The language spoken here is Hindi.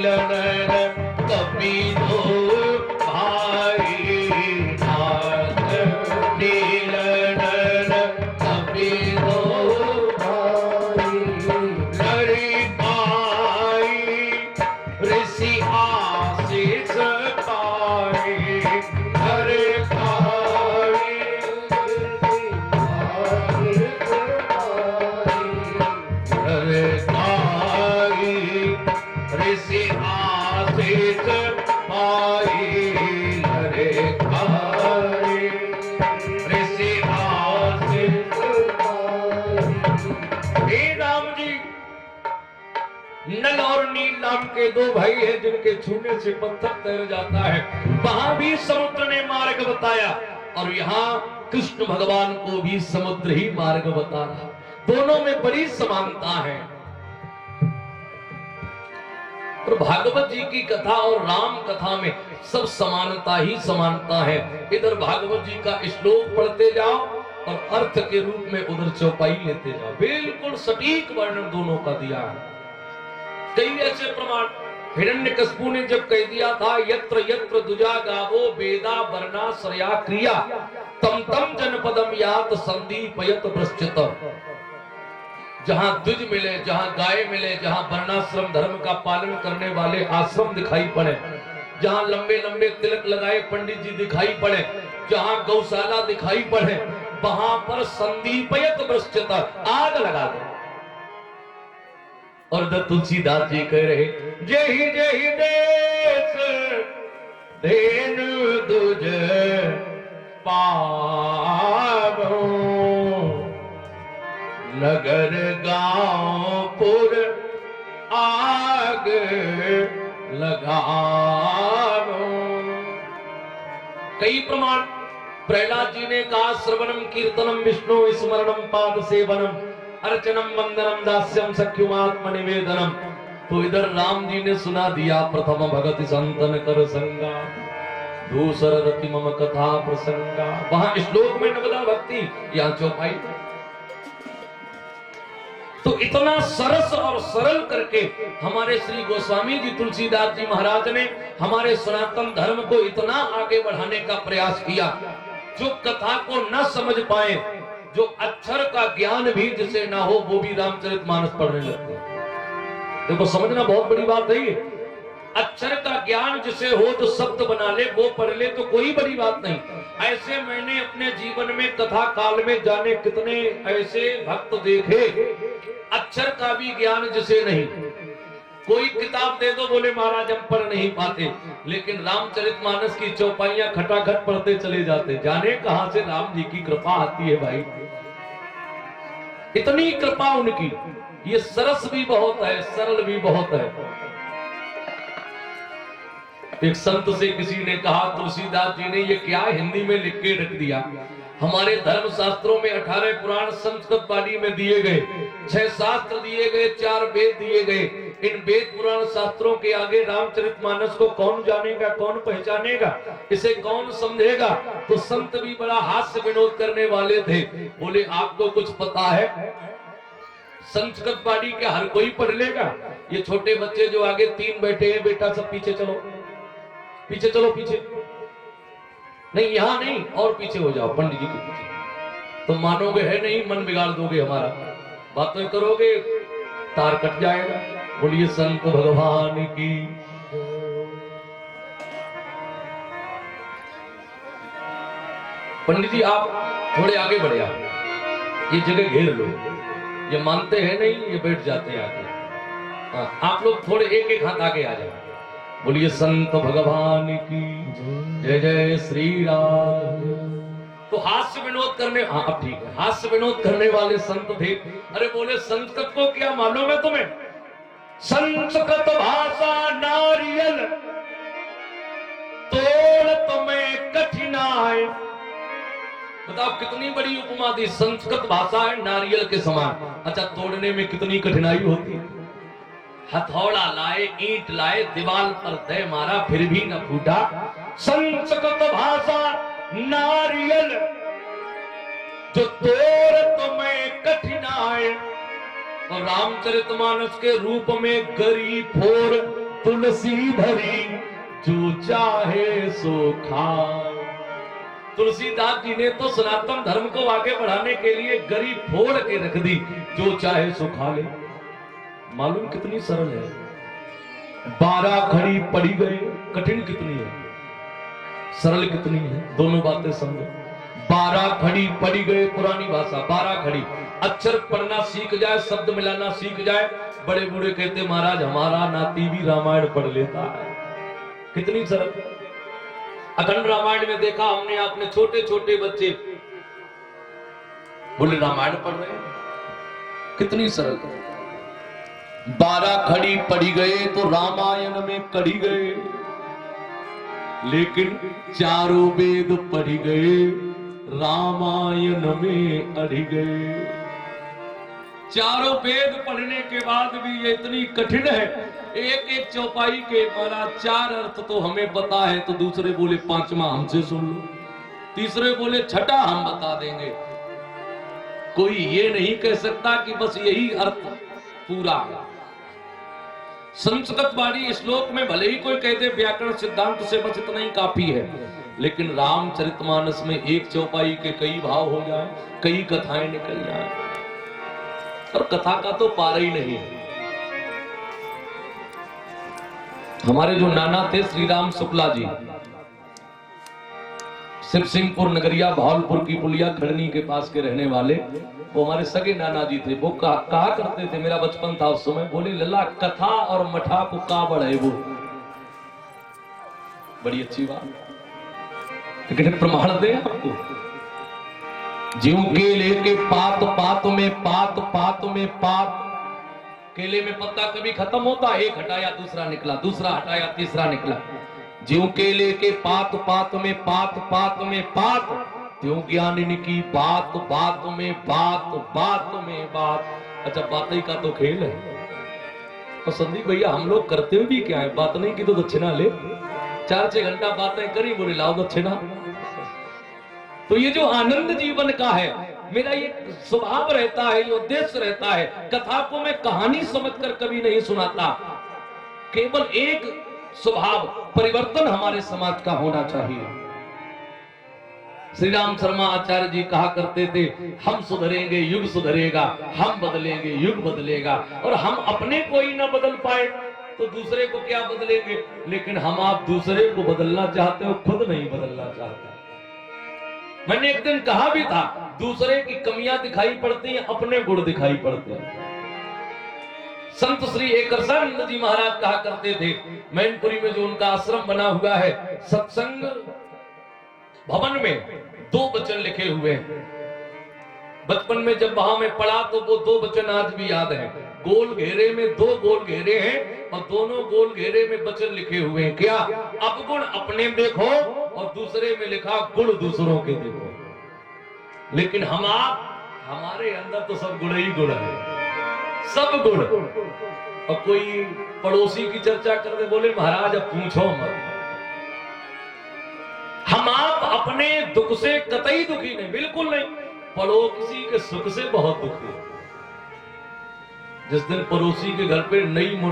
मिलन कभी दो भाई नाथ मिलन कभी दो भाई लड़ी पाई ऋषि आशीष पाई हरे ऋषि आशीष पाई हरे खाई ऋषि आशीष हे राम जी, नल और नील नाम के दो भाई हैं जिनके छूने से पत्थर तैर जाता है। वहां भी समुद्र ने मार्ग बताया और यहाँ कृष्ण भगवान को भी समुद्र ही मार्ग बता रहा। दोनों में बड़ी समानता है। और भागवत जी की कथा और राम कथा में सब समानता ही समानता है। इधर भागवत जी का श्लोक पढ़ते जाओ और अर्थ के रूप में उधर चौपाई लेते जाओ। बिल्कुल सटीक वर्णन दोनों का दिया है। कई ऐसे प्रमाण हिरण्यकशिपु ने जब कह दिया था यत्र यत्र दुजा गावो वेदा वर्णा श्रया क्रिया तम तम जनपदम यात संदीपयत वृश्चित। जहां द्विज मिले, जहां गाय मिले, जहां वर्णाश्रम धर्म का पालन करने वाले आश्रम दिखाई पड़े, जहां लंबे लंबे तिलक लगाए पंडित जी दिखाई पड़े, जहां गौशाला दिखाई पड़े, वहां पर संदीपयत वृश्चित आग लगा दो। और तुलसीदास जी कह रहे जय जय देश धेनु दुज पावो नगर गांव पुर आग लगावो। कई प्रमाण प्रहलाद जी ने कहा श्रवणम कीर्तनम विष्णु स्मरणम पाद सेवनम अर्चनम वंदनम दास्यम सख्युमात्म निवेदनम। तो इधर राम जी ने सुना दिया प्रथम भगति संतन कर संगा दूसर रति मम कथा प्रसंगा। वहां श्लोक में नवदा भक्ति, यहाँ चौपाई। तो इतना सरस और सरल करके हमारे श्री गोस्वामी जी तुलसीदास जी महाराज ने हमारे सनातन धर्म को इतना आगे बढ़ाने का प्रयास किया। जो कथा को न समझ पाए, जो अक्षर का ज्ञान भी जिसे ना हो, वो भी रामचरितमानस पढ़ने लगते हैं। देखो समझना बहुत बड़ी बात है ये। अक्षर का ज्ञान जिसे हो जो शब्द बना ले वो पढ़ ले तो कोई बड़ी बात नहीं। ऐसे मैंने अपने जीवन में कथा काल में जाने कितने ऐसे भक्त देखे, अक्षर का भी ज्ञान जिसे नहीं। कोई किताब दे दो बोले महाराज हम पढ़ नहीं पाते, लेकिन रामचरितमानस की चौपाइयां खटाखट पढ़ते चले जाते। जाने कहां से राम जी की कृपा आती है भाई, इतनी कृपा उनकी। ये सरस भी बहुत है, सरल भी बहुत है। एक संत से किसी ने कहा तुलसीदास जी ने ये क्या हिंदी में लिख के रख दिया। हमारे धर्म शास्त्रों में 18 पुराण संस्कृत पाली में दिए गए, 6 शास्त्र दिए गए, 4 वेद दिए गए। इन वेद पुराण शास्त्रों के आगे रामचरितमानस को कौन जानेगा, कौन पहचानेगा, इसे कौन समझेगा। तो संत भी बड़ा हास्य विनोद करने वाले थे। बोले आपको कुछ पता है संस्कृत पाली क्या हर कोई पढ़ लेगा? ये छोटे बच्चे जो आगे 3 बैठे हैं, बेटा सब पीछे चलो, पीछे चलो, पीछे नहीं, यहां नहीं, और पीछे हो जाओ पंडित जी के पीछे। तो मानोगे है नहीं, मन बिगाड़ दोगे हमारा, बातें करोगे तार कट जाएगा। बोलिए संत भगवान की। पंडित जी आप थोड़े आगे बढ़े, आप ये जगह घेर लो। ये मानते हैं नहीं, ये बैठ जाते हैं आगे। आप लोग थोड़े एक एक हाथ आगे आ जाओ। बोलिए संत भगवान की जय जय श्री राम। तो हास्य विनोद करने, हाँ अब ठीक है, हास्य विनोद करने वाले संत थे। अरे बोले संस्कृत को क्या मालूम है तुम्हें? संस्कृत भाषा नारियल तोड़ तुम्हें कठिनाई। बताओ कितनी बड़ी उपमा दी। संस्कृत भाषा है नारियल के समान। अच्छा तोड़ने में कितनी कठिनाई होती है। हथौड़ा लाए, ईंट लाए, दीवार पर दे मारा, फिर भी न फूटा। संस्कृत भाषा नारियल जो तोड़ तुम्हें कठिनाई। और रामचरितमानस के रूप में गरी फोर तुलसी धरी जो चाहे सो खाए। तुलसीदास जी ने तो सनातन धर्म को आगे बढ़ाने के लिए गरी फोड़ के रख दी, जो चाहे सो खा ले। मालूम कितनी सरल है। 12 घड़ी पड़ी गए, कठिन कितनी है, सरल कितनी है, दोनों बातें समझो। 12 घड़ी पड़ी गए, पुरानी भाषा 12 घड़ी। अक्षर पढ़ना सीख जाए, शब्द मिलाना सीख जाए। बड़े बूढ़े कहते महाराज हमारा नाती भी रामायण पढ़ लेता है। कितनी सरल। अखंड रामायण में देखा हमने, आपने छोटे छोटे बच्चे बोले रामायण पढ़ रहे हैं, कितनी सरल। 12 घड़ी पढ़ी गए तो रामायण में कढ़ी गए, लेकिन चारों वेद पढ़ी गए, रामायण में अड़ी गए। चारों वेद पढ़ने के बाद भी ये इतनी कठिन है। एक एक चौपाई के माना 4 अर्थ तो हमें पता है, तो दूसरे बोले 5वां हमसे सुन लो, तीसरे बोले 6ठा हम बता देंगे। कोई ये नहीं कह सकता कि बस यही अर्थ पूरा है। संस्कृत वाणी श्लोक में भले ही कोई कहते व्याकरण सिद्धांत से बस इतना ही काफी है, लेकिन रामचरितमानस में एक चौपाई के कई भाव हो जाए, कई कथाएं निकल जाए, और कथा का तो पार ही नहीं है। हमारे जो नाना थे श्री राम शुक्ला जी, शिव सिंहपुर नगरिया भावलपुर की पुलिया खड़नी के पास के रहने वाले, वो हमारे सगे नाना जी थे। वो कहा करते थे, मेरा बचपन था उस समय, बोले लल्ला कथा और मठा को का बढ़े वो। बड़ी अच्छी बात, लेकिन प्रमाण दे आपको। ज्यों केले के पात पात में पात पात में पात। केले में पत्ता कभी खत्म होता, एक हटाया दूसरा निकला, दूसरा हटाया तीसरा निकला। ज्यों केले के पात पात में पात पात में पात, त्यों ज्ञानिनी की बात बात में बात बात में बात। अच्छा बात ही का तो खेल है। और संदीप भैया हम लोग करते हुए भी क्या है, बात नहीं की तो दक्षिणा ले। 4-6 घंटा बातें करी, बोले लाओ दक्षिणा। तो ये जो आनंद जीवन का है, मेरा ये स्वभाव रहता है, ये उद्देश्य रहता है। कथा को मैं कहानी समझकर कभी नहीं सुनाता, केवल एक स्वभाव परिवर्तन हमारे समाज का होना चाहिए। श्री राम शर्मा आचार्य जी कहा करते थे, हम सुधरेंगे युग सुधरेगा, हम बदलेंगे युग बदलेगा। और हम अपने को ही ना बदल पाए तो दूसरे को क्या बदलेंगे। लेकिन हम आप दूसरे को बदलना चाहते हो, खुद नहीं बदलना चाहते। मैंने एक दिन कहा भी था, दूसरे की कमियां दिखाई पड़ती हैं, अपने गुण दिखाई पड़ते हैं। संत श्री एकरसानंद जी महाराज कहा करते थे, मैनपुरी में जो उनका आश्रम बना हुआ है, सत्संग भवन में 2 वचन लिखे हुए हैं। बचपन में जब वहां में पढ़ा तो वो 2 वचन आज भी याद है। गोल घेरे में 2 गोल घेरे हैं, और दोनों गोल घेरे में वचन लिखे हुए हैं। क्या? अपगुण अपने देखो, और दूसरे में लिखा गुण दूसरों के देखो। लेकिन हम आप, हमारे अंदर तो सब गुण ही गुण है, सब गुण। और कोई पड़ोसी की चर्चा करते बोले महाराज अब पूछो मत। हम आप अपने दुख से कतई दुखी नहीं, बिल्कुल नहीं। पड़ोसी के सुख से बहुत दुखी। जिस दिन पड़ोसी के घर पे नई